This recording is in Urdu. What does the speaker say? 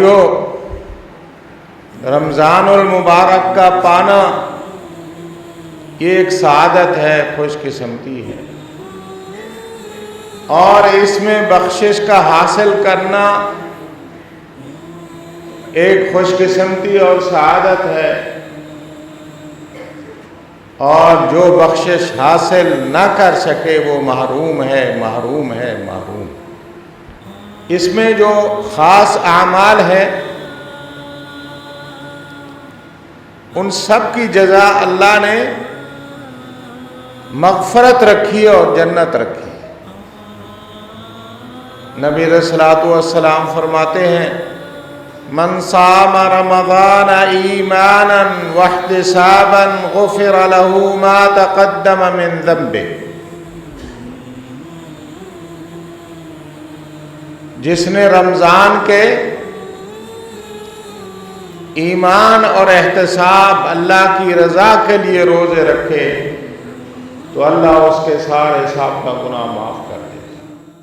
بھائیوں، رمضان المبارک کا پانا یہ ایک سعادت ہے، خوش قسمتی ہے، اور اس میں بخشش کا حاصل کرنا ایک خوش قسمتی اور سعادت ہے، اور جو بخشش حاصل نہ کر سکے وہ محروم ہے، محروم ہے، محروم۔ اس میں جو خاص اعمال ہے ان سب کی جزا اللہ نے مغفرت رکھی اور جنت رکھی۔ نبی علیہ الصلوۃ والسلام فرماتے ہیں، من صام رمضان ایمانا واحتسابا غفر له ما تقدم من ذنبه۔ جس نے رمضان کے ایمان اور احتساب اللہ کی رضا کے لیے روزے رکھے تو اللہ اس کے سارے حساب کا گناہ معاف کر دے۔